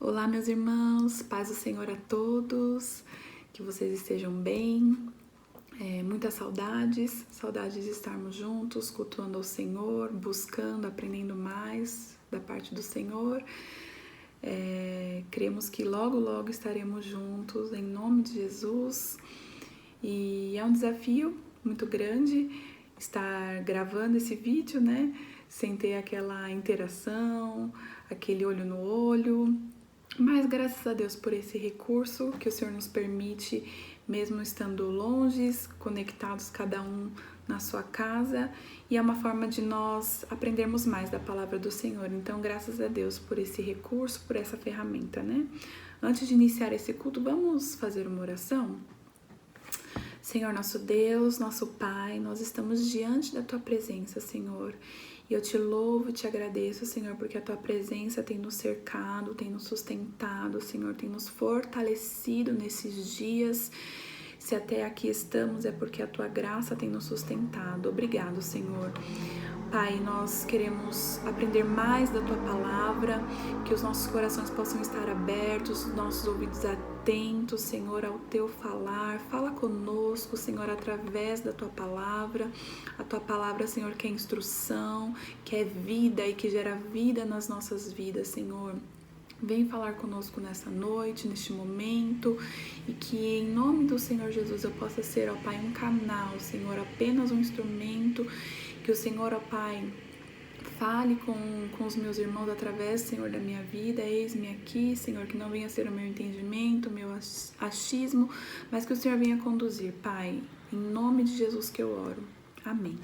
Olá, meus irmãos, paz do Senhor a todos, que vocês estejam bem. Muitas saudades de estarmos juntos, cultuando ao Senhor, buscando, aprendendo mais da parte do Senhor. Cremos que logo estaremos juntos, em nome de Jesus. E é um desafio muito grande estar gravando esse vídeo, né? Sem ter aquela interação, aquele olho no olho. Mas graças a Deus por esse recurso que o Senhor nos permite, mesmo estando longes, conectados cada um na sua casa, e é uma forma de nós aprendermos mais da palavra do Senhor. Então, graças a Deus por esse recurso, por essa ferramenta, né? Antes de iniciar esse culto, vamos fazer uma oração? Senhor, nosso Deus, nosso Pai, nós estamos diante da Tua presença, Senhor. E eu te louvo e te agradeço, Senhor, porque a Tua presença tem nos cercado, tem nos sustentado, Senhor, tem nos fortalecido nesses dias. Se até aqui estamos, é porque a Tua graça tem nos sustentado. Obrigado, Senhor. Pai, nós queremos aprender mais da Tua palavra, que os nossos corações possam estar abertos, os nossos ouvidos atentos, Senhor, ao Teu falar. Fala conosco, Senhor, através da Tua palavra. A Tua palavra, Senhor, que é instrução, que é vida e que gera vida nas nossas vidas, Senhor. Vem falar conosco nessa noite, neste momento, e que em nome do Senhor Jesus eu possa ser, ó Pai, um canal, Senhor, apenas um instrumento, que o Senhor, ó Pai, fale com os meus irmãos através, Senhor, da minha vida. Eis-me aqui, Senhor, que não venha ser o meu entendimento, o meu achismo, mas que o Senhor venha conduzir, Pai, em nome de Jesus que eu oro. Amém.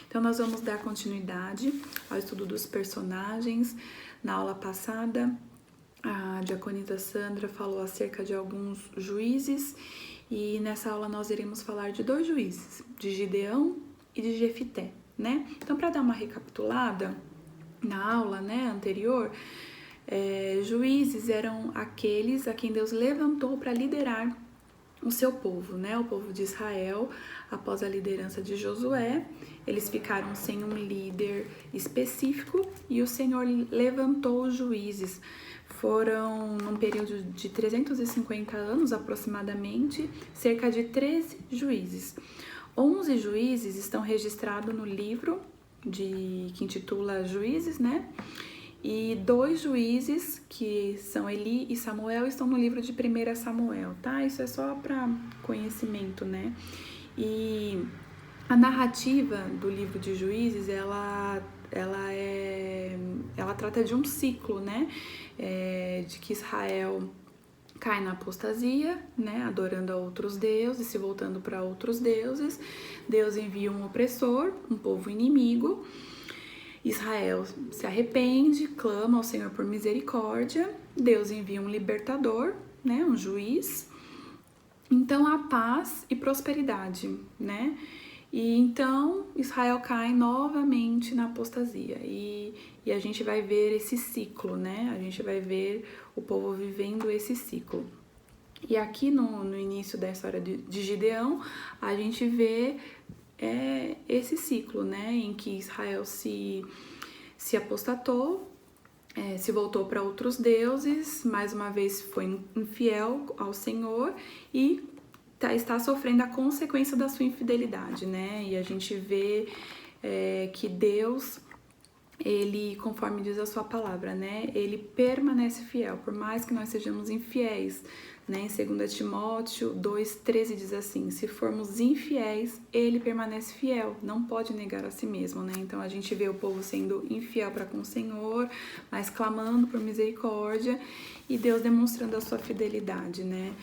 Então nós vamos dar continuidade ao estudo dos personagens. Na aula passada, a diaconisa Sandra falou acerca de alguns juízes e nessa aula nós iremos falar de dois juízes, de Gideão e de Jefité, né? Então, para dar uma recapitulada na aula, né, anterior, juízes eram aqueles a quem Deus levantou para liderar o seu povo, né? O povo de Israel, após a liderança de Josué, eles ficaram sem um líder específico e o Senhor levantou os juízes. Foram, num período de 350 anos aproximadamente, cerca de 13 juízes. 11 juízes estão registrados no livro que intitula Juízes, né? E 2 juízes, que são Eli e Samuel, estão no livro de 1 Samuel, tá? Isso é só para conhecimento, né? E a narrativa do livro de Juízes, ela trata de um ciclo, né? De que Israel cai na apostasia, né? Adorando a outros deuses, se voltando para outros deuses. Deus envia um opressor, um povo inimigo. Israel se arrepende, clama ao Senhor por misericórdia, Deus envia um libertador, né, um juiz, então há paz e prosperidade, né, e então Israel cai novamente na apostasia e a gente vai ver esse ciclo, né, a gente vai ver o povo vivendo esse ciclo. E aqui no início da história de Gideão, a gente vê esse ciclo, né, em que Israel se apostatou, se voltou para outros deuses, mais uma vez foi infiel ao Senhor e está sofrendo a consequência da sua infidelidade, né, e a gente vê que Deus, ele, conforme diz a sua palavra, né, ele permanece fiel, por mais que nós sejamos infiéis, né, em 2 Timóteo 2,13 diz assim: se formos infiéis, ele permanece fiel, não pode negar a si mesmo, né? Então a gente vê o povo sendo infiel para com o Senhor, mas clamando por misericórdia e Deus demonstrando a sua fidelidade, né?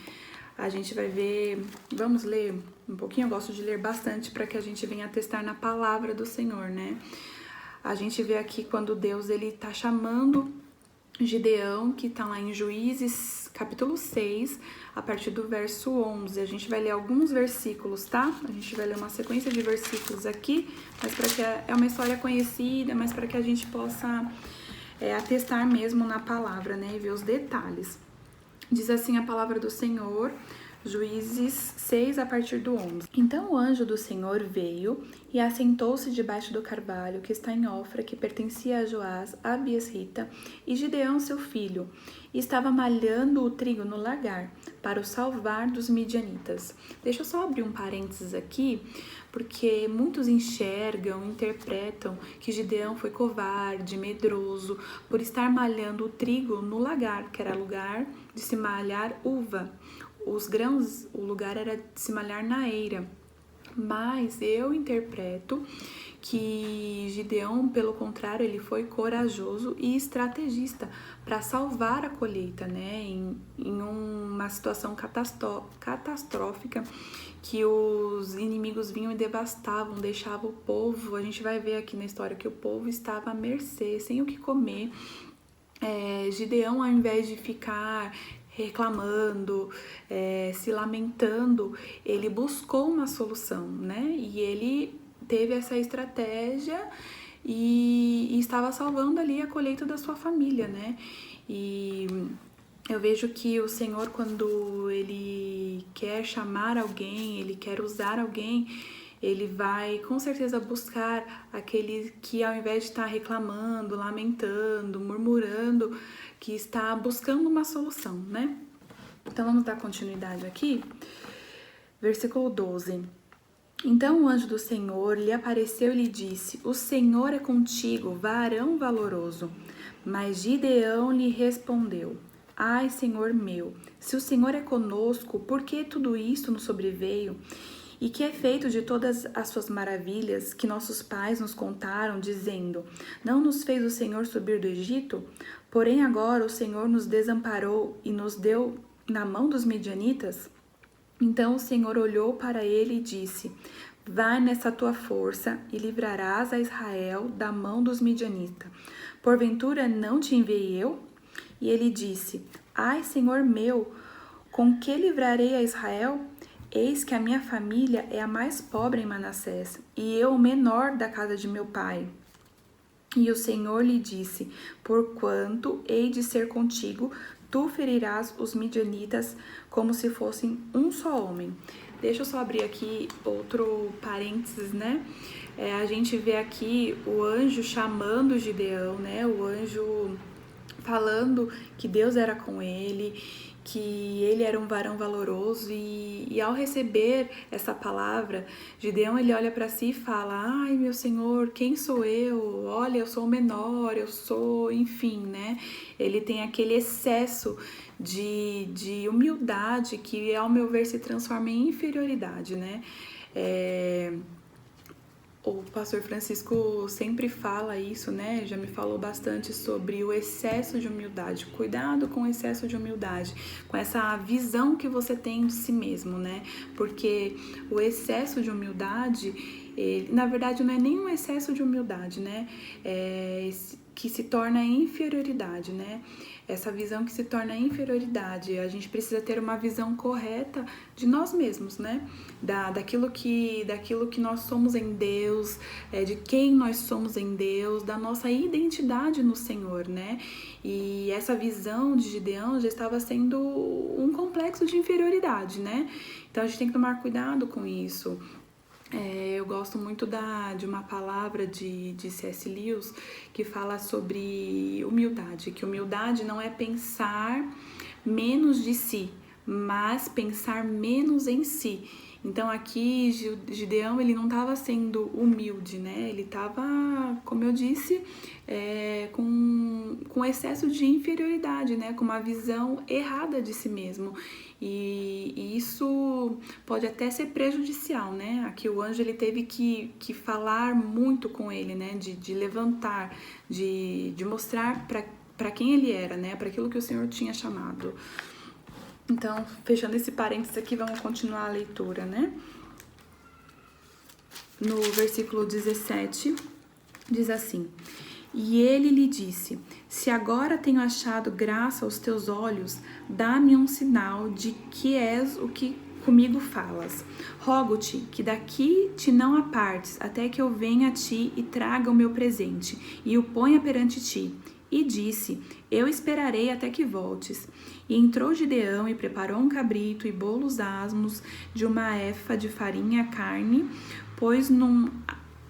A gente vai ver, vamos ler um pouquinho, eu gosto de ler bastante para que a gente venha testar na palavra do Senhor, né? A gente vê aqui quando Deus, ele tá chamando Gideão, que tá lá em Juízes, capítulo 6, a partir do verso 11. A gente vai ler alguns versículos, tá? A gente vai ler uma sequência de versículos aqui, mas para que é uma história conhecida, mas para que a gente possa atestar mesmo na palavra, né? E ver os detalhes. Diz assim a palavra do Senhor, Juízes 6, a partir do 11. Então o anjo do Senhor veio e assentou-se debaixo do carvalho que está em Ofra, que pertencia a Joás, a Biesrita, e Gideão seu filho, e estava malhando o trigo no lagar, para o salvar dos midianitas. Deixa eu só abrir um parênteses aqui, porque muitos enxergam, interpretam que Gideão foi covarde, medroso, por estar malhando o trigo no lagar, que era lugar de se malhar uva. Os grãos, o lugar era de se malhar na eira. Mas eu interpreto que Gideão, pelo contrário, ele foi corajoso e estrategista para salvar a colheita, né? Em uma situação catastrófica, que os inimigos vinham e devastavam, deixavam o povo. A gente vai ver aqui na história que o povo estava à mercê, sem o que comer. Gideão, ao invés de ficar reclamando, se lamentando, ele buscou uma solução, né? E ele teve essa estratégia e estava salvando ali a colheita da sua família, né? E eu vejo que o Senhor, quando Ele quer chamar alguém, Ele quer usar alguém, Ele vai com certeza buscar aquele que, ao invés de estar reclamando, lamentando, murmurando, que está buscando uma solução, né? Então vamos dar continuidade aqui. Versículo 12. Então o anjo do Senhor lhe apareceu e lhe disse: O Senhor é contigo, varão valoroso. Mas Gideão lhe respondeu: Ai, Senhor meu, se o Senhor é conosco, por que tudo isto nos sobreveio? E que é feito de todas as suas maravilhas que nossos pais nos contaram, dizendo: Não nos fez o Senhor subir do Egito? Porém agora o Senhor nos desamparou e nos deu na mão dos midianitas? Então o Senhor olhou para ele e disse: Vai nessa tua força e livrarás a Israel da mão dos midianitas. Porventura não te enviei eu? E ele disse: Ai, Senhor meu, com que livrarei a Israel? Eis que a minha família é a mais pobre em Manassés, e eu o menor da casa de meu pai. E o Senhor lhe disse: Porquanto hei de ser contigo, tu ferirás os midianitas como se fossem um só homem. Deixa eu só abrir aqui outro parênteses, né? A gente vê aqui o anjo chamando Gideão, né? O anjo falando que Deus era com ele, que ele era um varão valoroso, e ao receber essa palavra, Gideão, ele olha para si e fala: ai, meu Senhor, quem sou eu? Olha, eu sou o menor, eu sou, enfim, né? Ele tem aquele excesso de humildade que, ao meu ver, se transforma em inferioridade, né? O pastor Francisco sempre fala isso, né? Já me falou bastante sobre o excesso de humildade. Cuidado com o excesso de humildade, com essa visão que você tem de si mesmo, né? Porque o excesso de humildade, na verdade, não é nem um excesso de humildade, né? Que se torna inferioridade, né? Essa visão que se torna inferioridade. A gente precisa ter uma visão correta de nós mesmos, né? Daquilo que nós somos em Deus, de quem nós somos em Deus, da nossa identidade no Senhor, né? E essa visão de Gideão já estava sendo um complexo de inferioridade, né? Então a gente tem que tomar cuidado com isso. Eu gosto muito de uma palavra de C.S. Lewis que fala sobre humildade, que humildade não é pensar menos de si, mas pensar menos em si. Então aqui Gideão, ele não estava sendo humilde, né? Ele estava, como eu disse, com excesso de inferioridade, né? Com uma visão errada de si mesmo. E isso pode até ser prejudicial, né? Aqui o anjo, ele teve que falar muito com ele, né? De levantar, de mostrar para quem ele era, né? Para aquilo que o Senhor tinha chamado. Então, fechando esse parênteses aqui, vamos continuar a leitura, né? No versículo 17, diz assim: E ele lhe disse: Se agora tenho achado graça aos teus olhos, dá-me um sinal de que és o que comigo falas. Rogo-te que daqui te não apartes, até que eu venha a ti e traga o meu presente, e o ponha perante ti. E disse: Eu esperarei até que voltes. E entrou Gideão e preparou um cabrito e bolos asmos de uma efa de farinha carne, pôs num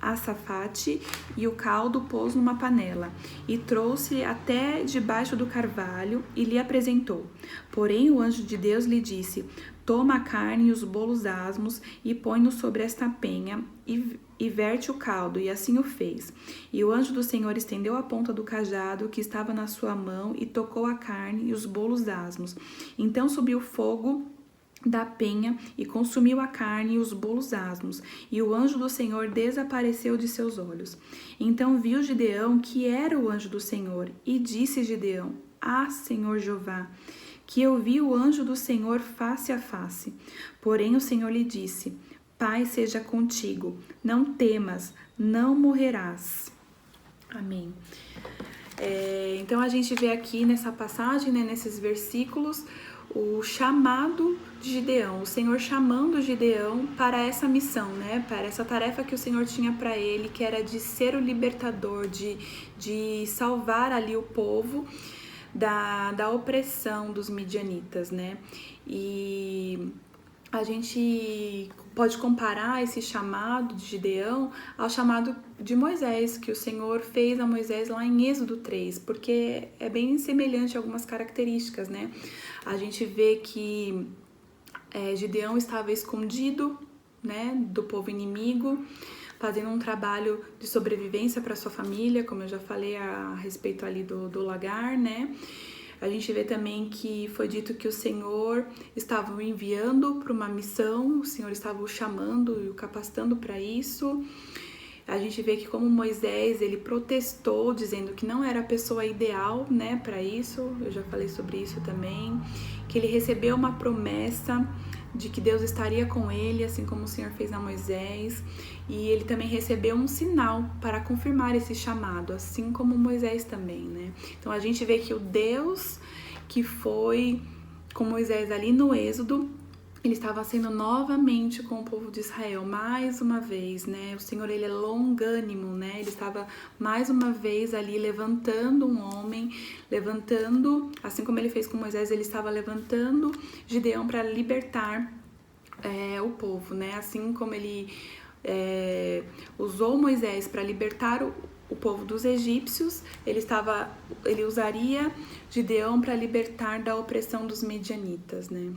açafate e o caldo pôs numa panela, e trouxe até debaixo do carvalho e lhe apresentou. Porém o anjo de Deus lhe disse: toma a carne e os bolos asmos e põe-nos sobre esta penha e verte o caldo, e assim o fez. E o anjo do Senhor estendeu a ponta do cajado que estava na sua mão e tocou a carne e os bolos asmos. Então subiu fogo da penha e consumiu a carne e os bolos asmos, e o anjo do Senhor desapareceu de seus olhos. Então viu Gideão que era o anjo do Senhor, e disse Gideão: Ah, Senhor Jeová, que eu vi o anjo do Senhor face a face. Porém o Senhor lhe disse: Paz seja contigo, não temas, não morrerás. Amém. Então a gente vê aqui nessa passagem, né, nesses versículos, o chamado de Gideão, o Senhor chamando Gideão para essa missão, né, para essa tarefa que o Senhor tinha para ele, que era de ser o libertador, de salvar ali o povo da opressão dos midianitas, né? E a gente pode comparar esse chamado de Gideão ao chamado de Moisés, que o Senhor fez a Moisés lá em Êxodo 3, porque é bem semelhante a algumas características, né? A gente vê que Gideão estava escondido, né, do povo inimigo, fazendo um trabalho de sobrevivência para sua família, como eu já falei a respeito ali do lagar, né? A gente vê também que foi dito que o Senhor estava o enviando para uma missão, o Senhor estava o chamando e o capacitando para isso. A gente vê que como Moisés, ele protestou, dizendo que não era a pessoa ideal, né, para isso. Eu já falei sobre isso também. Que ele recebeu uma promessa de que Deus estaria com ele, assim como o Senhor fez a Moisés. E ele também recebeu um sinal para confirmar esse chamado, assim como Moisés também, né? Então a gente vê que o Deus que foi com Moisés ali no Êxodo, ele estava sendo novamente com o povo de Israel, mais uma vez, né? O Senhor, ele é longânimo, né? Ele estava mais uma vez ali levantando um homem, assim como ele fez com Moisés, ele estava levantando Gideão para libertar o povo, né? Assim como ele usou Moisés para libertar o povo dos egípcios, ele usaria Gideão para libertar da opressão dos medianitas, né?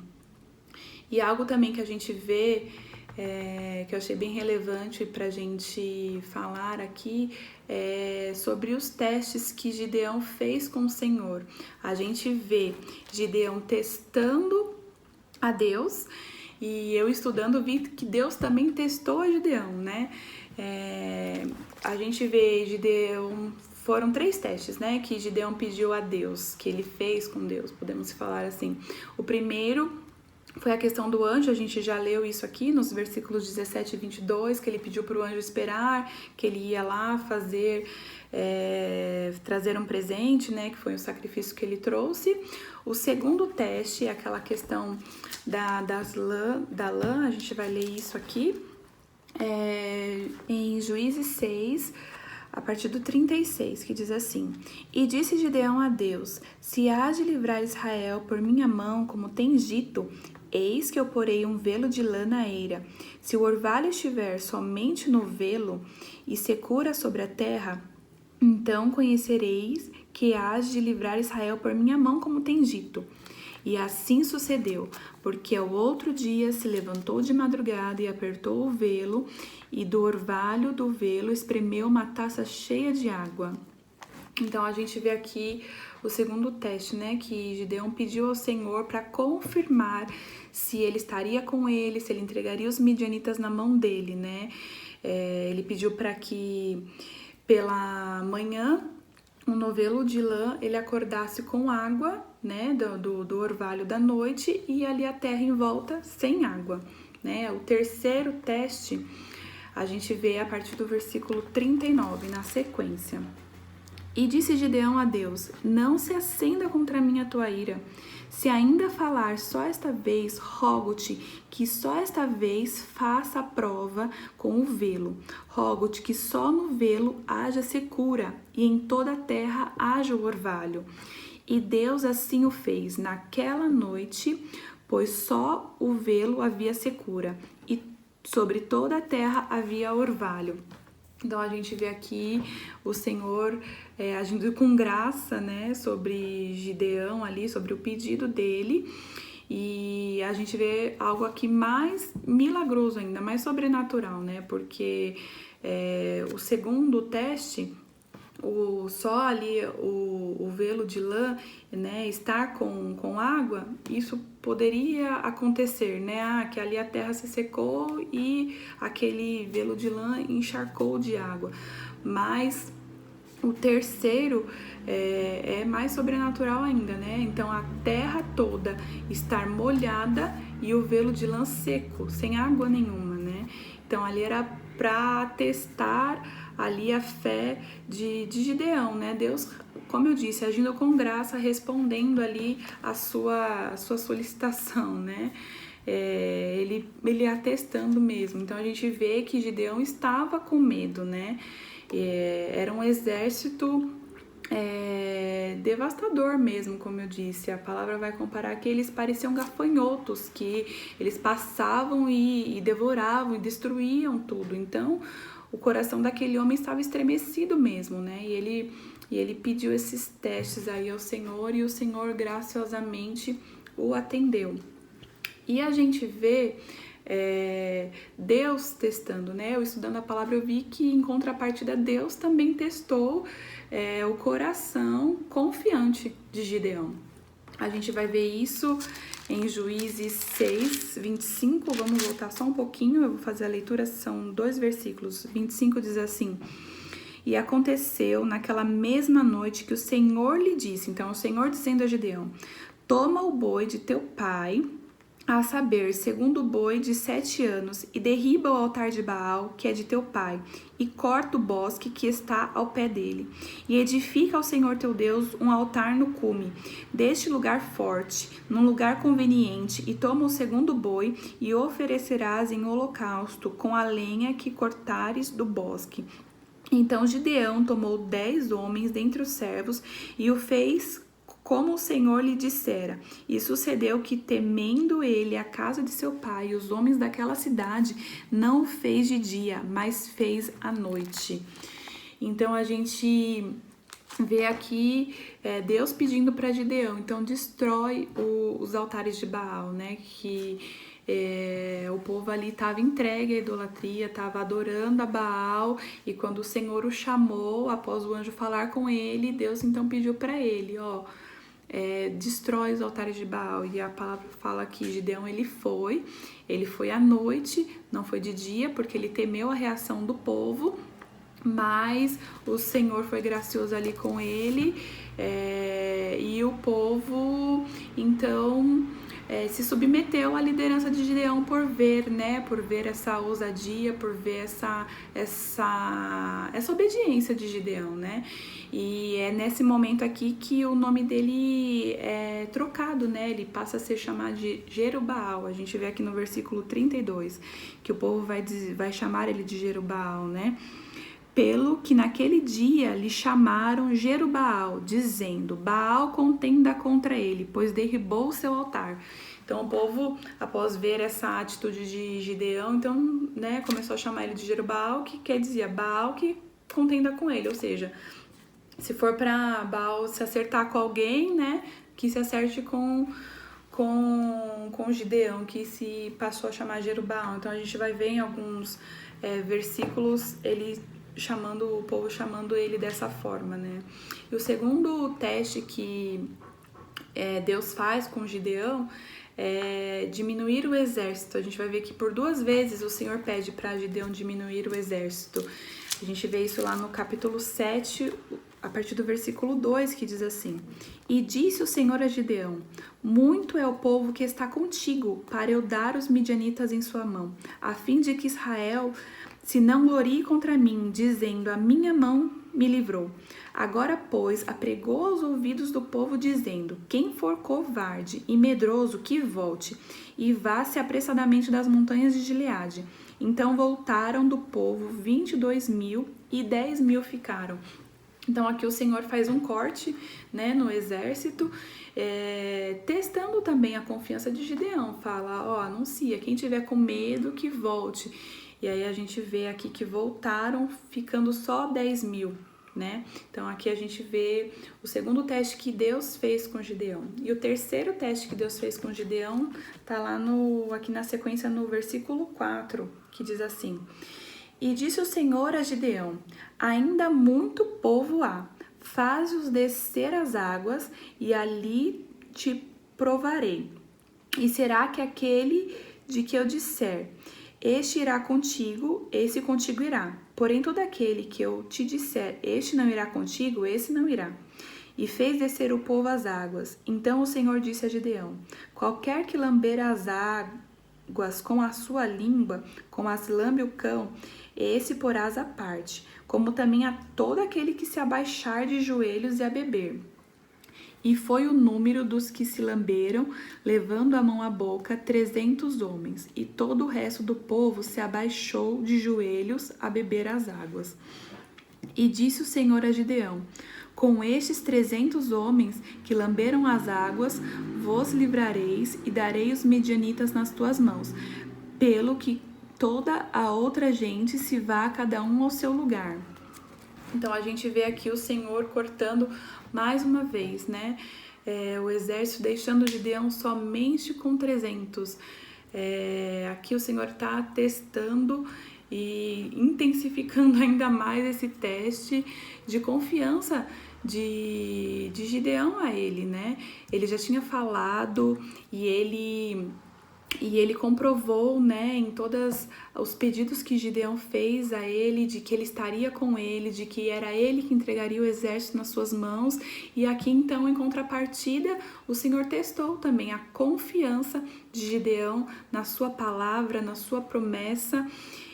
E algo também que a gente vê, que eu achei bem relevante para a gente falar aqui, sobre os testes que Gideão fez com o Senhor. A gente vê Gideão testando a Deus, e eu estudando vi que Deus também testou a Gideão, né? A gente vê Gideão, foram 3 testes, né, que Gideão pediu a Deus, que ele fez com Deus, podemos falar assim. O primeiro foi a questão do anjo, a gente já leu isso aqui nos versículos 17 e 22, que ele pediu para o anjo esperar, que ele ia lá trazer um presente, né, que foi o sacrifício que ele trouxe. O segundo teste é aquela questão da lã, a gente vai ler isso aqui, em Juízes 6, a partir do 36, que diz assim: E disse Gideão a Deus: Se há de livrar Israel por minha mão, como tens dito, eis que eu porei um velo de lã na eira. Se o orvalho estiver somente no velo e secura sobre a terra, então conhecereis que hás de livrar Israel por minha mão, como tens dito. E assim sucedeu, porque ao outro dia se levantou de madrugada e apertou o velo, e do orvalho do velo espremeu uma taça cheia de água. Então a gente vê aqui o segundo teste, né, que Gideão pediu ao Senhor para confirmar se ele estaria com ele, se ele entregaria os midianitas na mão dele, né? Ele pediu para que pela manhã um novelo de lã ele acordasse com água, né, do orvalho da noite, e ali a terra em volta sem água, né? O terceiro teste a gente vê a partir do versículo 39, na sequência. E disse Gideão a Deus: Não se acenda contra mim a tua ira. Se ainda falar só esta vez, rogo-te que só esta vez faça a prova com o velo. Rogo-te que só no velo haja secura, e em toda a terra haja o orvalho. E Deus assim o fez naquela noite, pois só o velo havia secura, e sobre toda a terra havia orvalho. Então a gente vê aqui o Senhor agindo com graça, né, sobre Gideão ali, sobre o pedido dele. E a gente vê algo aqui mais milagroso ainda, mais sobrenatural, né? Porque o segundo teste, só ali o velo de lã, né, estar com água, isso poderia acontecer, né, que ali a terra se secou e aquele velo de lã encharcou de água, mas o terceiro é mais sobrenatural ainda, né, então a terra toda estar molhada e o velo de lã seco, sem água nenhuma, né, então ali era para testar ali a fé de Gideão, né? Deus, como eu disse, agindo com graça, respondendo ali a sua solicitação, né? Ele atestando mesmo. Então a gente vê que Gideão estava com medo, né? Era um exército devastador mesmo, como eu disse. A palavra vai comparar que eles pareciam gafanhotos, que eles passavam e devoravam e destruíam tudo. Então o coração daquele homem estava estremecido mesmo, né? E ele pediu esses testes aí ao Senhor e o Senhor graciosamente o atendeu. E a gente vê Deus testando, né? Eu estudando a palavra eu vi que em contrapartida Deus também testou o coração confiante de Gideão. A gente vai ver isso em Juízes 6, 25, vamos voltar só um pouquinho, eu vou fazer a leitura, são 2 versículos. 25 diz assim: e aconteceu naquela mesma noite que o Senhor lhe disse, então o Senhor dizendo a Gideão, toma o boi de teu pai, a saber, segundo o boi de 7 anos, e derriba o altar de Baal, que é de teu pai, e corta o bosque que está ao pé dele, e edifica ao Senhor teu Deus um altar no cume deste lugar forte, num lugar conveniente, e toma o segundo boi, e o oferecerás em holocausto com a lenha que cortares do bosque. Então Gideão tomou 10 homens dentre os servos, e o fez como o Senhor lhe dissera. E sucedeu que, temendo ele a casa de seu pai e os homens daquela cidade, não o fez de dia, mas fez à noite. Então a gente vê aqui Deus pedindo para Gideão, então destrói os altares de Baal, né? Que o povo ali estava entregue à idolatria, estava adorando a Baal, e quando o Senhor o chamou, após o anjo falar com ele, Deus então pediu para ele, destrói os altares de Baal. E a palavra fala que Gideão ele foi à noite, não foi de dia, porque ele temeu a reação do povo, mas o Senhor foi gracioso ali com ele, e o povo então se submeteu à liderança de Gideão por ver, né, por ver essa ousadia, por ver essa obediência de Gideão, né? E é nesse momento aqui que o nome dele é trocado, né? Ele passa a ser chamado de Jerubaal. A gente vê aqui no versículo 32 que o povo vai chamar ele de Jerubaal, né? Pelo que naquele dia lhe chamaram Jerubaal, dizendo, Baal contenda contra ele, pois derribou o seu altar. Então o povo, após ver essa atitude de Gideão, então, né, começou a chamar ele de Jerubaal, que quer dizer Baal que contenda com ele, ou seja, se for para Baal se acertar com alguém, né, que se acerte com Gideão, que se passou a chamar Jerubaal. Então a gente vai ver em alguns versículos o povo chamando ele dessa forma, né? E o segundo teste que Deus faz com Gideão é diminuir o exército. A gente vai ver que por 2 vezes o Senhor pede para Gideão diminuir o exército. A gente vê isso lá no capítulo 7, a partir do versículo 2, que diz assim: E disse o Senhor a Gideão, muito é o povo que está contigo, para eu dar os midianitas em sua mão, a fim de que Israel se não glorie contra mim, dizendo, a minha mão me livrou. Agora, pois, apregou aos ouvidos do povo, dizendo, quem for covarde e medroso, que volte, e vá-se apressadamente das montanhas de Gileade. Então voltaram do povo 22.000 e 10.000 ficaram. Então aqui o Senhor faz um corte, né, no exército, testando também a confiança de Gideão. Fala, anuncia, quem tiver com medo que volte. E aí a gente vê aqui que voltaram ficando só 10.000, né? Então aqui a gente vê o segundo teste que Deus fez com Gideão. E o terceiro teste que Deus fez com Gideão tá lá aqui na sequência no versículo 4, que diz assim: E disse o Senhor a Gideão: Ainda muito povo há, faze-os descer as águas, e ali te provarei. E será que aquele de que eu disser, este irá contigo, esse contigo irá. Porém, todo aquele que eu te disser, este não irá contigo, esse não irá. E fez descer o povo às águas. Então o Senhor disse a Gideão: Qualquer que lamber as águas com a sua língua, como as lambe o cão, esse porás à parte, como também a todo aquele que se abaixar de joelhos e a beber. E foi o número dos que se lamberam, levando a mão à boca, 300 homens. E todo o resto do povo se abaixou de joelhos a beber as águas. E disse o Senhor a Gideão: Com estes 300 homens que lamberam as águas, vos livrareis e darei os medianitas nas tuas mãos, pelo que toda a outra gente se vá cada um ao seu lugar. Então a gente vê aqui o Senhor cortando mais uma vez, né? O exército deixando Gideão somente com 300. Aqui o Senhor está testando e intensificando ainda mais esse teste de confiança de Gideão a ele, né? Ele já tinha falado e ele comprovou, né, em todos os pedidos que Gideão fez a ele, de que ele estaria com ele, de que era ele que entregaria o exército nas suas mãos. E aqui, então, em contrapartida, o Senhor testou também a confiança de Gideão na sua palavra, na sua promessa.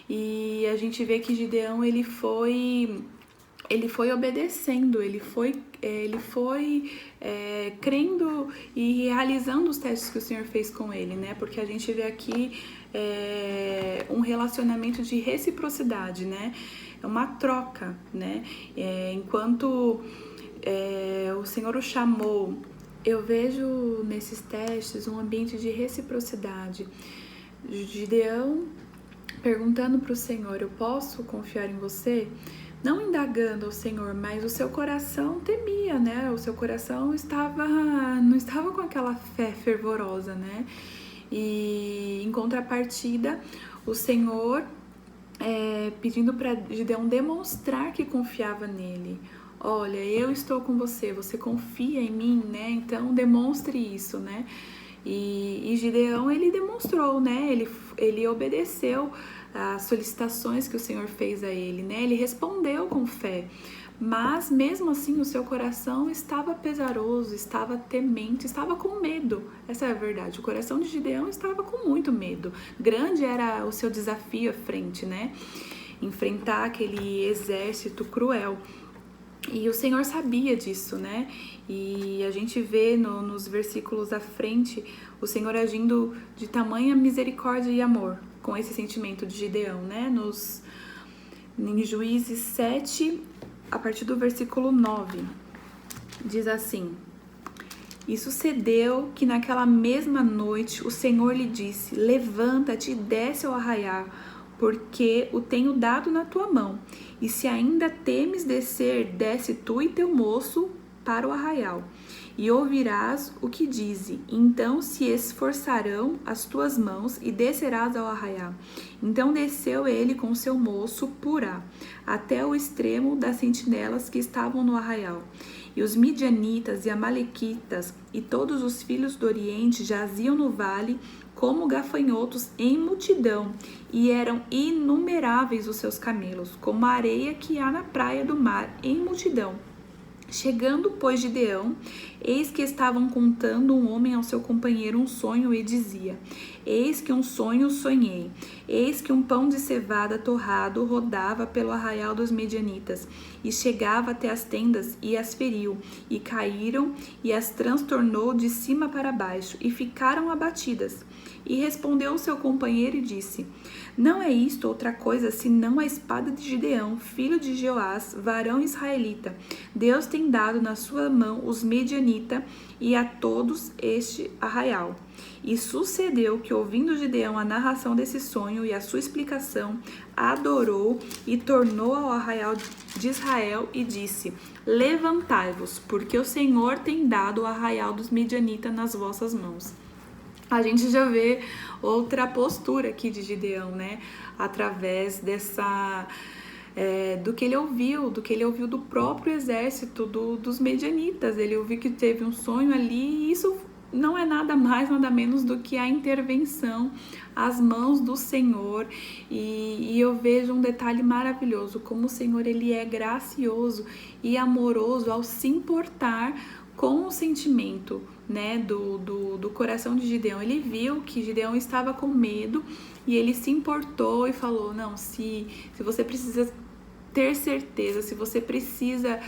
E a gente vê que Gideão, ele foi obedecendo, ele foi crendo e realizando os testes que o Senhor fez com ele, né? Porque a gente vê aqui um relacionamento de reciprocidade, né? É uma troca, né? Enquanto o Senhor o chamou, eu vejo nesses testes um ambiente de reciprocidade. Gideão perguntando para o Senhor: eu posso confiar em você? Não indagando ao Senhor, mas o seu coração temia, né? O seu coração não estava com aquela fé fervorosa, né? E em contrapartida, o Senhor pedindo para Gideão demonstrar que confiava nele. Olha, eu estou com você, você confia em mim, né? Então demonstre isso, né? E Gideão, ele demonstrou, né? Ele obedeceu as solicitações que o Senhor fez a ele, né? Ele respondeu com fé, mas mesmo assim o seu coração estava pesaroso, estava temente, estava com medo. Essa é a verdade. O coração de Gideão estava com muito medo. Grande era o seu desafio à frente, né? Enfrentar aquele exército cruel. E o Senhor sabia disso, né? E a gente vê nos versículos à frente o Senhor agindo de tamanha misericórdia e amor com esse sentimento de Gideão, né? Em Juízes 7, a partir do versículo 9, diz assim: E sucedeu que naquela mesma noite o Senhor lhe disse: Levanta-te e desce ao arraial, porque o tenho dado na tua mão. E se ainda temes descer, desce tu e teu moço para o arraial, e ouvirás o que dize. Então se esforçarão as tuas mãos, e descerás ao arraial. Então desceu ele com seu moço Purá, até o extremo das sentinelas que estavam no arraial. E os midianitas e amalequitas e todos os filhos do Oriente jaziam no vale como gafanhotos em multidão, e eram inumeráveis os seus camelos, como a areia que há na praia do mar em multidão. Chegando, pois, Gideão, eis que estavam contando um homem ao seu companheiro um sonho, e dizia: Eis que um sonho sonhei. Eis que um pão de cevada torrado rodava pelo arraial dos medianitas, e chegava até as tendas, e as feriu, e caíram, e as transtornou de cima para baixo, e ficaram abatidas. E respondeu o seu companheiro e disse: Não é isto outra coisa senão a espada de Gideão, filho de Joás, varão israelita. Deus tem tem dado na sua mão os medianitas e a todos este arraial. E sucedeu que, ouvindo Gideão a narração desse sonho e a sua explicação, adorou e tornou ao arraial de Israel e disse: levantai-vos, porque o Senhor tem dado o arraial dos medianitas nas vossas mãos. A gente já vê outra postura aqui de Gideão, né? Através dessa... do que ele ouviu do próprio exército dos medianitas. Ele ouviu que teve um sonho ali, e isso não é nada mais, nada menos do que a intervenção às mãos do Senhor. E eu vejo um detalhe maravilhoso, como o Senhor ele é gracioso e amoroso ao se importar com o sentimento, né, do coração de Gideão. Ele viu que Gideão estava com medo e ele se importou e falou: não, se você precisa ter certeza, se você precisa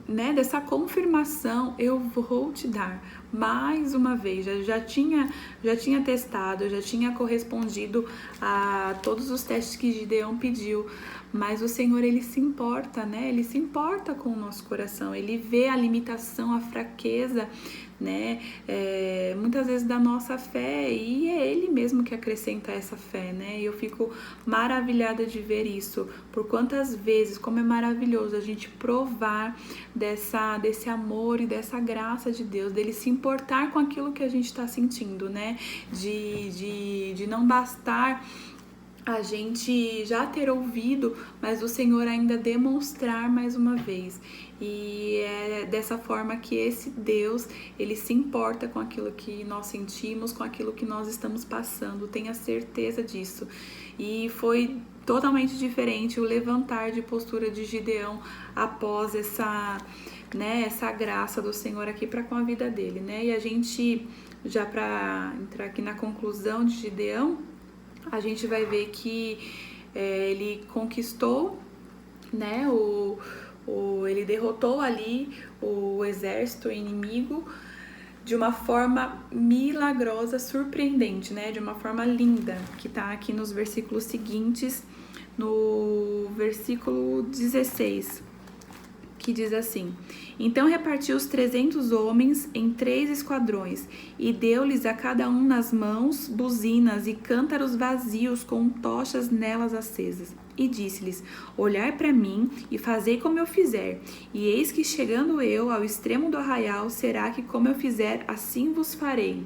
né, dessa confirmação, eu vou te dar mais uma vez. Já tinha testado, já tinha correspondido a todos os testes que Gideão pediu, mas o Senhor ele se importa, né? Ele se importa com o nosso coração, ele vê a limitação, a fraqueza, né? Muitas vezes da nossa fé, e é Ele mesmo que acrescenta essa fé, né? E eu fico maravilhada de ver isso, por quantas vezes, como é maravilhoso a gente provar desse amor e dessa graça de Deus, dele se importar com aquilo que a gente está sentindo, né? De não bastar a gente já ter ouvido, mas o Senhor ainda demonstrar mais uma vez. E é dessa forma que esse Deus, ele se importa com aquilo que nós sentimos, com aquilo que nós estamos passando, tenha certeza disso. E foi totalmente diferente o levantar de postura de Gideão após essa graça do Senhor aqui para com a vida dele, né? E a gente, já para entrar aqui na conclusão de Gideão, a gente vai ver que ele conquistou, né, ele derrotou ali o exército inimigo de uma forma milagrosa, surpreendente, né, de uma forma linda, que tá aqui nos versículos seguintes, no versículo 16, que diz assim: então repartiu os 300 homens em 3 esquadrões e deu-lhes a cada um nas mãos buzinas e cântaros vazios com tochas nelas acesas. E disse-lhes: olhai para mim e fazei como eu fizer. E eis que chegando eu ao extremo do arraial, será que como eu fizer, assim vos farei.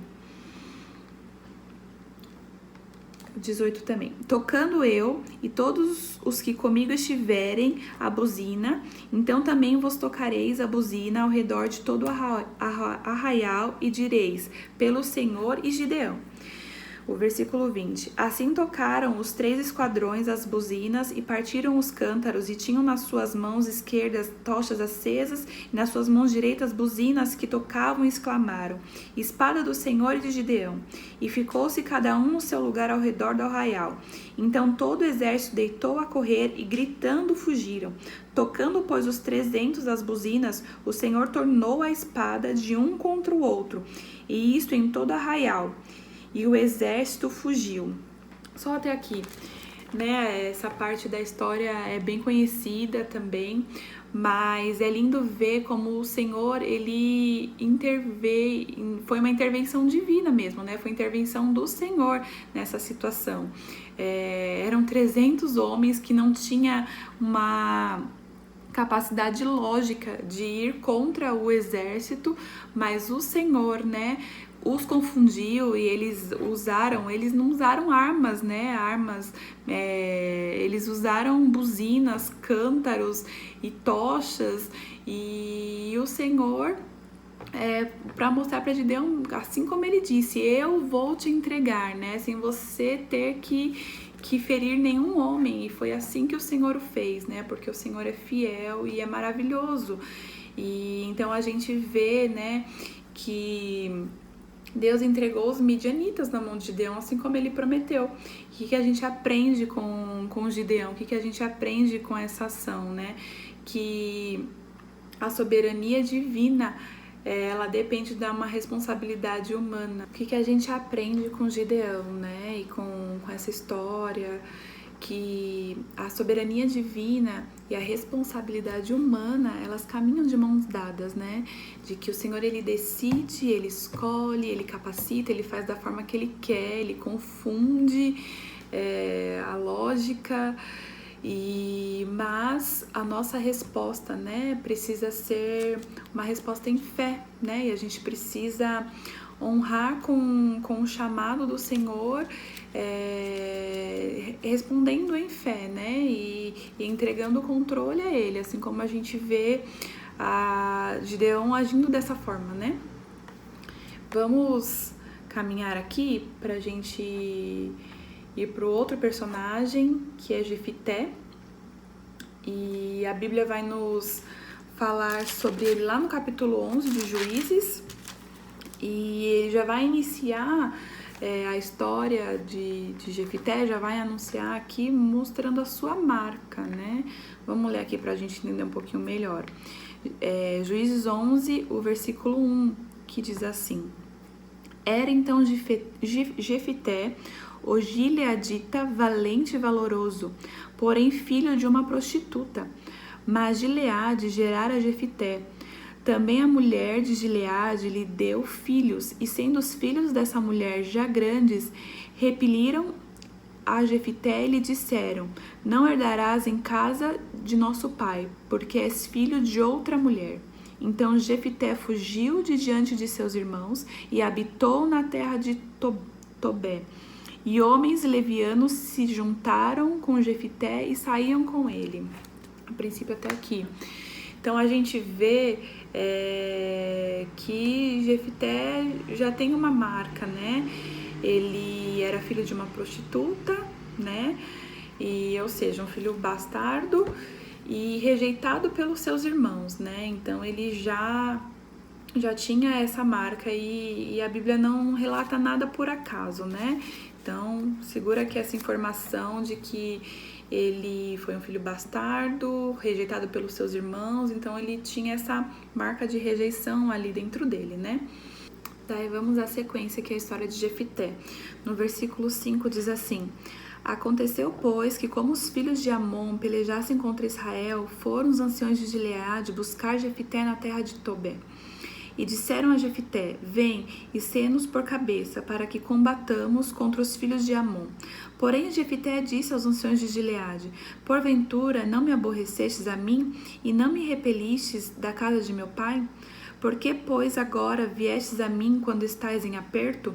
18 também. Tocando eu e todos os que comigo estiverem a buzina, então também vos tocareis a buzina ao redor de todo o arraial e direis: pelo Senhor e Gideão. O versículo 20. Assim tocaram os 3 esquadrões as buzinas e partiram os cântaros, e tinham nas suas mãos esquerdas tochas acesas e nas suas mãos direitas buzinas que tocavam e exclamaram: espada do Senhor e de Gideão. E ficou-se cada um no seu lugar ao redor do arraial. Então todo o exército deitou a correr e gritando fugiram. Tocando, pois, os 300 as buzinas, o Senhor tornou a espada de um contra o outro, e isto em todo o arraial. E o exército fugiu. Só até aqui, né? Essa parte da história é bem conhecida também, mas é lindo ver como o Senhor, ele interveio, foi uma intervenção divina mesmo, né? Foi intervenção do Senhor nessa situação. Eram 300 homens que não tinha uma capacidade lógica de ir contra o exército, mas o Senhor, né, os confundiu e eles não usaram armas, né, eles usaram buzinas, cântaros e tochas, e o Senhor, para mostrar para Gideão, assim como ele disse, eu vou te entregar, né, sem você ter que ferir nenhum homem. E foi assim que o Senhor o fez, né, porque o Senhor é fiel e é maravilhoso. E então a gente vê, né, que Deus entregou os midianitas na mão de Gideão, assim como ele prometeu. O que a gente aprende com Gideão? O que a gente aprende com essa ação, né? Que a soberania divina, ela depende de uma responsabilidade humana. O que a gente aprende com Gideão, né? E com essa história, que a soberania divina e a responsabilidade humana, elas caminham de mãos dadas, né? De que o Senhor, ele decide, ele escolhe, ele capacita, ele faz da forma que ele quer, ele confunde a lógica, mas a nossa resposta, né, precisa ser uma resposta em fé, né? E a gente precisa honrar com o chamado do Senhor, respondendo em fé, né? E entregando o controle a Ele, assim como a gente vê a Gideão agindo dessa forma, né? Vamos caminhar aqui pra gente ir pro outro personagem, que é Jefité. E a Bíblia vai nos falar sobre ele lá no capítulo 11 de Juízes. E ele já vai iniciar a história de Jefité, já vai anunciar aqui mostrando a sua marca, né? Vamos ler aqui pra gente entender um pouquinho melhor. Juízes 11, o versículo 1, que diz assim: Era então Jefité, o gileadita, valente e valoroso, porém filho de uma prostituta. Mas Gileade gerara Jefité. Também a mulher de Gileade lhe deu filhos, e sendo os filhos dessa mulher já grandes, repeliram a Jefité e lhe disseram: Não herdarás em casa de nosso pai, porque és filho de outra mulher. Então Jefité fugiu de diante de seus irmãos e habitou na terra de Tobé. E homens levianos se juntaram com Jefité e saíam com ele. A princípio até aqui. Então a gente vê que Jefité já tem uma marca, né? Ele era filho de uma prostituta, né? Ou seja, um filho bastardo e rejeitado pelos seus irmãos, né? Então ele já tinha essa marca e a Bíblia não relata nada por acaso, né? Então segura aqui essa informação de que ele foi um filho bastardo, rejeitado pelos seus irmãos, então ele tinha essa marca de rejeição ali dentro dele, né? Daí vamos à sequência, que é a história de Jefité. No versículo 5 diz assim: Aconteceu, pois, que como os filhos de Amon pelejassem contra Israel, foram os anciões de Gileade buscar Jefité na terra de Tobé. E disseram a Jefité: Vem e sê-nos por cabeça, para que combatamos contra os filhos de Amon. Porém Jefité disse aos anciões de Gileade: Porventura não me aborrecestes a mim, e não me repelistes da casa de meu pai? Por que, pois, agora viestes a mim quando estais em aperto?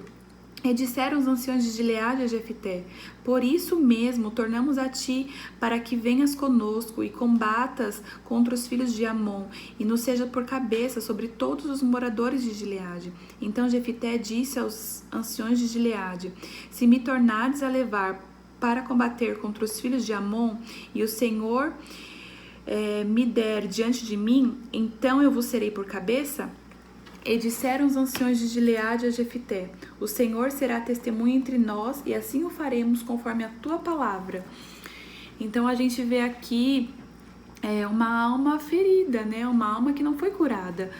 E disseram os anciões de Gileade a Jefité: Por isso mesmo tornamos a ti, para que venhas conosco e combatas contra os filhos de Amon, e nos seja por cabeça sobre todos os moradores de Gileade. Então Jefité disse aos anciões de Gileade: Se me tornardes a levar para combater contra os filhos de Amon, e o Senhor me der diante de mim, então eu vos serei por cabeça? E disseram os anciões de Gileade a Jefité: O Senhor será testemunha entre nós, e assim o faremos conforme a tua palavra. Então a gente vê aqui uma alma ferida, né? Uma alma que não foi curada.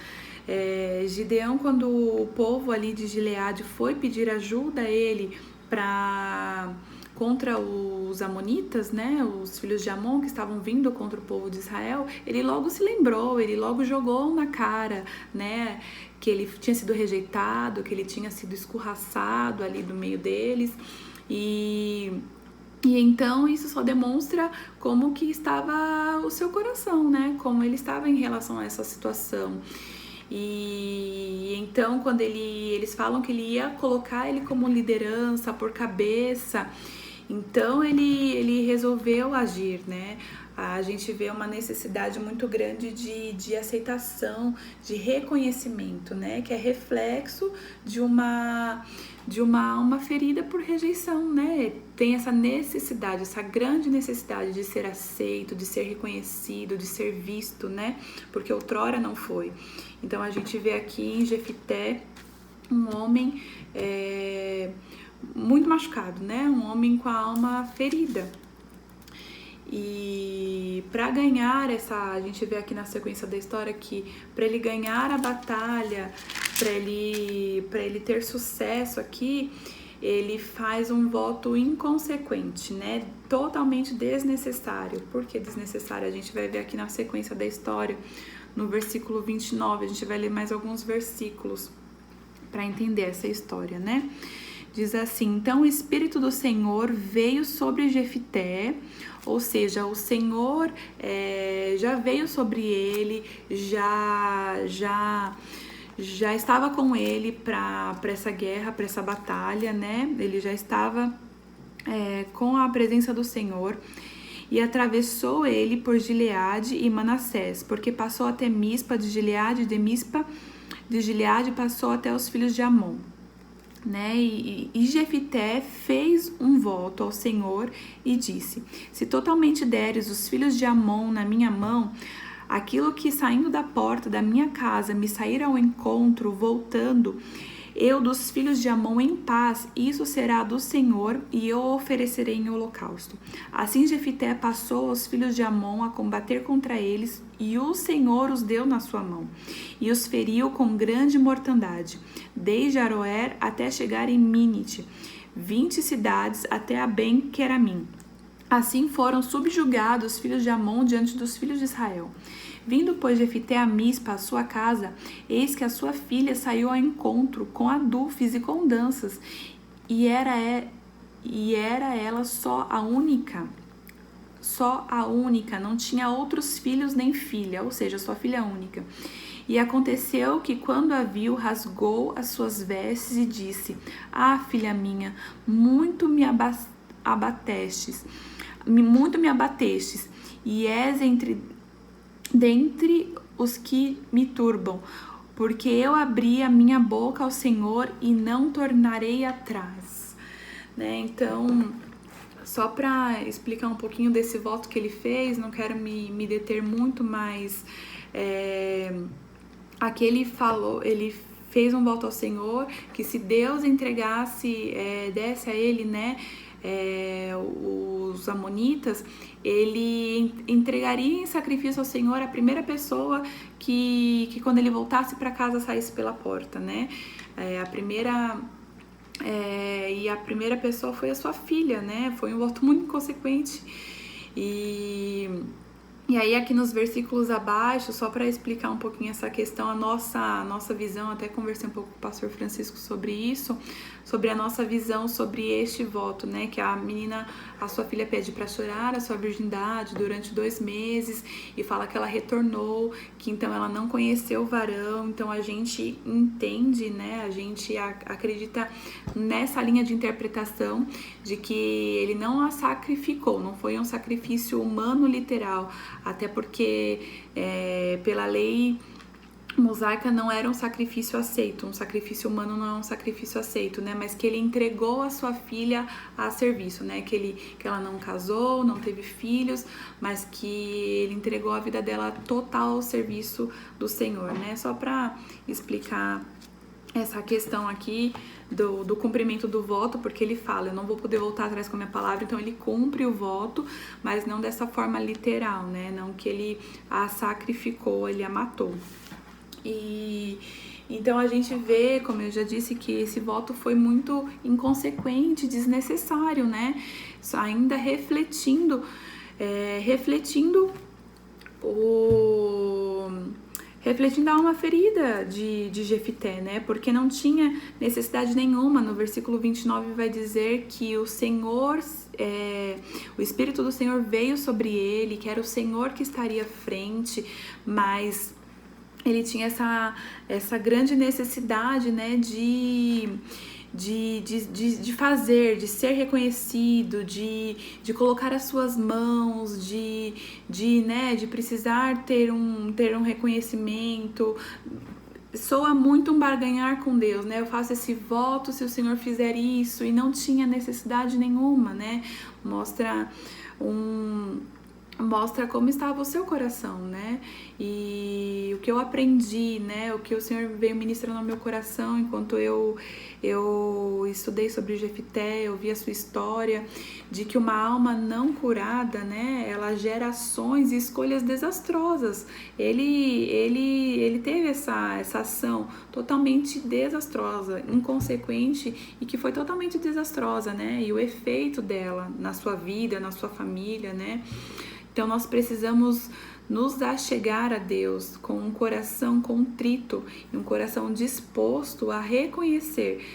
Gideão, quando o povo ali de Gileade foi pedir ajuda a ele contra os amonitas, né, os filhos de Amon que estavam vindo contra o povo de Israel, ele logo se lembrou, ele logo jogou na cara, né, que ele tinha sido rejeitado, que ele tinha sido escorraçado ali do meio deles, e então isso só demonstra como que estava o seu coração, né, como ele estava em relação a essa situação. E então quando eles falam que ele ia colocar ele como liderança, por cabeça, então ele resolveu agir, né? A gente vê uma necessidade muito grande de aceitação, de reconhecimento, né? Que é reflexo de uma alma ferida por rejeição, né? Tem essa necessidade, essa grande necessidade de ser aceito, de ser reconhecido, de ser visto, né? Porque outrora não foi. Então a gente vê aqui em Jefité um homem muito machucado, né? Um homem com a alma ferida. E para ganhar a gente vê aqui na sequência da história que para ele ganhar a batalha, para ele ter sucesso aqui, ele faz um voto inconsequente, né? Totalmente desnecessário. Por que desnecessário? A gente vai ver aqui na sequência da história, no versículo 29, a gente vai ler mais alguns versículos para entender essa história, né? Diz assim: então o Espírito do Senhor veio sobre Jefité, ou seja, o Senhor já veio sobre ele, já estava com ele para essa guerra, para essa batalha, né? Ele já estava com a presença do Senhor. E atravessou ele por Gileade e Manassés, porque passou até Mispa de Gileade, e de Mispa de Gileade passou até os filhos de Amon. Né? E Jefité fez um voto ao Senhor e disse: se totalmente deres os filhos de Amon na minha mão, aquilo que saindo da porta da minha casa me sair ao encontro, voltando eu dos filhos de Amon em paz, isso será do Senhor, e eu oferecerei em holocausto. Assim Jefité passou os filhos de Amon a combater contra eles, e o Senhor os deu na sua mão, e os feriu com grande mortandade, desde Aroer até chegar em Minite, 20 cidades até a Ben-Queramim. Assim foram subjugados os filhos de Amon diante dos filhos de Israel. Vindo, pois, Jefité a Mispa, a sua casa, eis que a sua filha saiu ao encontro com adufes e com danças, e era ela só a única, não tinha outros filhos nem filha, ou seja, sua filha única. E aconteceu que, quando a viu, rasgou as suas vestes e disse: ah, filha minha, muito me abatestes, e és dentre os que me turbam, porque eu abri a minha boca ao Senhor e não tornarei atrás, né? Então, só para explicar um pouquinho desse voto que ele fez, não quero me deter muito, mas aqui ele fez um voto ao Senhor, que se Deus desse a ele, né, os amonitas, ele entregaria em sacrifício ao Senhor a primeira pessoa que quando ele voltasse para casa saísse pela porta, né? A primeira pessoa foi a sua filha, né? Foi um voto muito inconsequente. E aí aqui nos versículos abaixo, só para explicar um pouquinho essa questão, a nossa visão, até conversei um pouco com o pastor Francisco sobre isso, sobre a nossa visão sobre este voto, né? Que a sua filha pede para chorar a sua virgindade durante 2 meses e fala que ela retornou, que então ela não conheceu o varão. Então a gente entende, né? A gente acredita nessa linha de interpretação de que ele não a sacrificou, não foi um sacrifício humano literal, até porque pela lei mosaica não era um sacrifício aceito, um sacrifício humano não é um sacrifício aceito, né? Mas que ele entregou a sua filha a serviço, né? Que ela não casou, não teve filhos, mas que ele entregou a vida dela total ao serviço do Senhor, né? Só para explicar essa questão aqui do cumprimento do voto, porque ele fala: eu não vou poder voltar atrás com a minha palavra, então ele cumpre o voto, mas não dessa forma literal, né? Não que ele a sacrificou, ele a matou. E então a gente vê, como eu já disse, que esse voto foi muito inconsequente, desnecessário, né? Ainda refletindo a alma ferida de Jefité, né? Porque não tinha necessidade nenhuma. No versículo 29 vai dizer que o Senhor, o Espírito do Senhor veio sobre ele, que era o Senhor que estaria à frente, mas ele tinha essa grande necessidade, né, de fazer, de ser reconhecido, de colocar as suas mãos, de precisar ter um reconhecimento. Soa muito um barganhar com Deus, né? Eu faço esse voto se o Senhor fizer isso, e não tinha necessidade nenhuma, né? Mostra mostra como estava o seu coração, né? E o que eu aprendi, né? O que o Senhor veio ministrando no meu coração enquanto eu estudei sobre Jefité, eu vi a sua história, de que uma alma não curada, né? Ela gera ações e escolhas desastrosas. Ele teve essa ação totalmente desastrosa, inconsequente e que foi totalmente desastrosa, né? E o efeito dela na sua vida, na sua família, né? Então nós precisamos nos achegar a Deus com um coração contrito e um coração disposto a reconhecer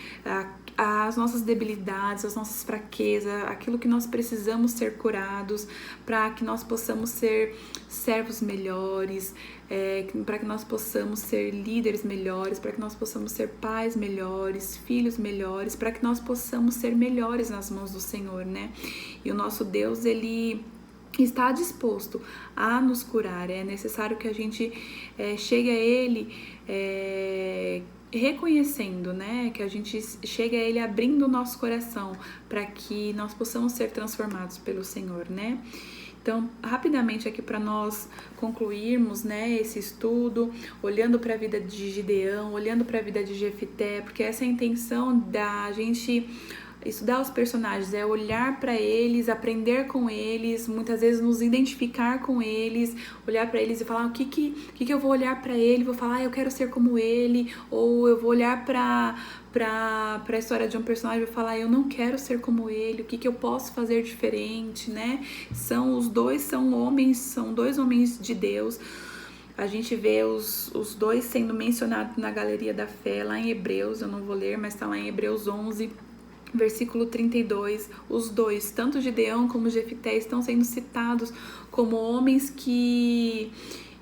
as nossas debilidades, as nossas fraquezas, aquilo que nós precisamos ser curados, para que nós possamos ser servos melhores, para que nós possamos ser líderes melhores, para que nós possamos ser pais melhores, filhos melhores, para que nós possamos ser melhores nas mãos do Senhor, né? E o nosso Deus, Ele está disposto a nos curar. É necessário que a gente chegue a Ele reconhecendo, né? Que a gente chegue a Ele abrindo o nosso coração para que nós possamos ser transformados pelo Senhor, né? Então, rapidamente aqui para nós concluirmos, né, esse estudo, olhando para a vida de Gideão, olhando para a vida de Jefité, porque essa é a intenção da gente estudar os personagens, é olhar para eles, aprender com eles, muitas vezes nos identificar com eles, olhar para eles e falar o que eu vou olhar para ele, vou falar, eu quero ser como ele, ou eu vou olhar para a história de um personagem e vou falar, eu não quero ser como ele, o que eu posso fazer diferente, né? Os dois são dois homens de Deus. A gente vê os dois sendo mencionados na galeria da fé, lá em Hebreus, eu não vou ler, mas está lá em Hebreus 11, versículo 32, os dois, tanto Gideão como Jefité, estão sendo citados como homens que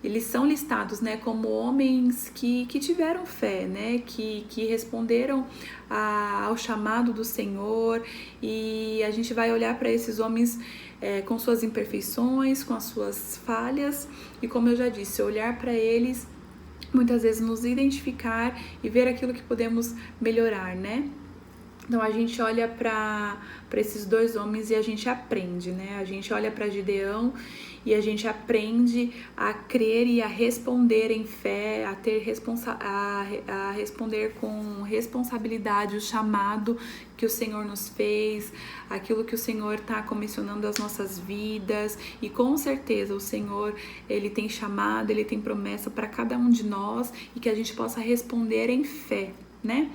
eles são listados, né, como homens que tiveram fé, né, que responderam ao chamado do Senhor. E a gente vai olhar para esses homens com suas imperfeições, com as suas falhas, e como eu já disse, olhar para eles, muitas vezes nos identificar e ver aquilo que podemos melhorar, né? Então a gente olha para esses dois homens e a gente aprende, né? A gente olha para Gideão e a gente aprende a crer e a responder em fé, a responder com responsabilidade o chamado que o Senhor nos fez, aquilo que o Senhor está comissionando as nossas vidas. E com certeza o Senhor, Ele tem chamado, Ele tem promessa para cada um de nós, e que a gente possa responder em fé, né?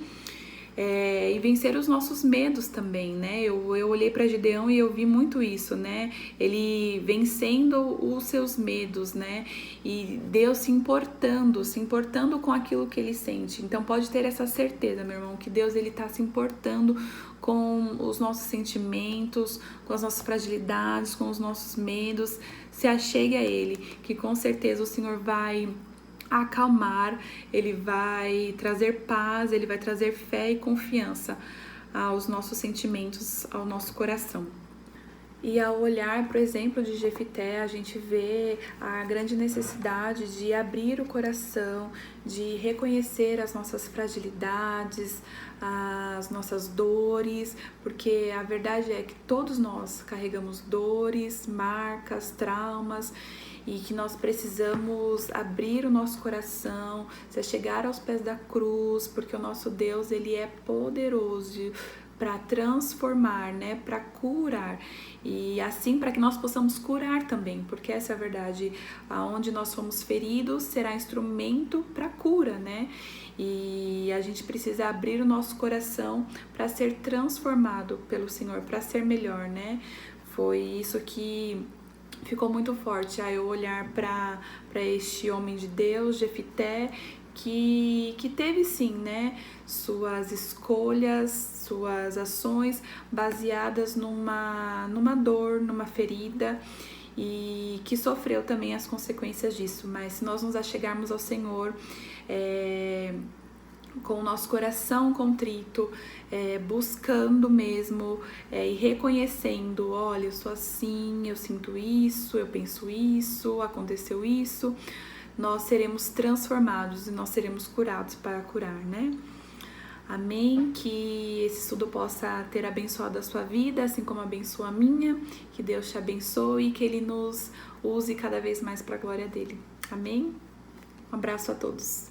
E vencer os nossos medos também, né? Eu olhei para Gideão e eu vi muito isso, né? Ele vencendo os seus medos, né? E Deus se importando com aquilo que ele sente. Então pode ter essa certeza, meu irmão, que Deus, ele tá se importando com os nossos sentimentos, com as nossas fragilidades, com os nossos medos. Se achegue a Ele, que com certeza o Senhor vai acalmar, Ele vai trazer paz, Ele vai trazer fé e confiança aos nossos sentimentos, ao nosso coração. E ao olhar para o exemplo de Jefité, a gente vê a grande necessidade de abrir o coração, de reconhecer as nossas fragilidades, as nossas dores, porque a verdade é que todos nós carregamos dores, marcas, traumas, e que nós precisamos abrir o nosso coração, se chegar aos pés da cruz, porque o nosso Deus, ele é poderoso para transformar, né, para curar, e assim para que nós possamos curar também, porque essa é a verdade, aonde nós fomos feridos será instrumento para cura, né? E a gente precisa abrir o nosso coração para ser transformado pelo Senhor, para ser melhor, né? Foi isso que ficou muito forte, eu olhar para este homem de Deus, Jefité, que teve sim, né, suas escolhas, suas ações baseadas numa dor, numa ferida, e que sofreu também as consequências disso. Mas se nós nos achegarmos ao Senhor com o nosso coração contrito, buscando mesmo e reconhecendo, olha, eu sou assim, eu sinto isso, eu penso isso, aconteceu isso, nós seremos transformados e nós seremos curados para curar, né? Amém? Que esse estudo possa ter abençoado a sua vida, assim como abençoa a minha. Que Deus te abençoe e que Ele nos use cada vez mais para a glória dele. Amém? Um abraço a todos.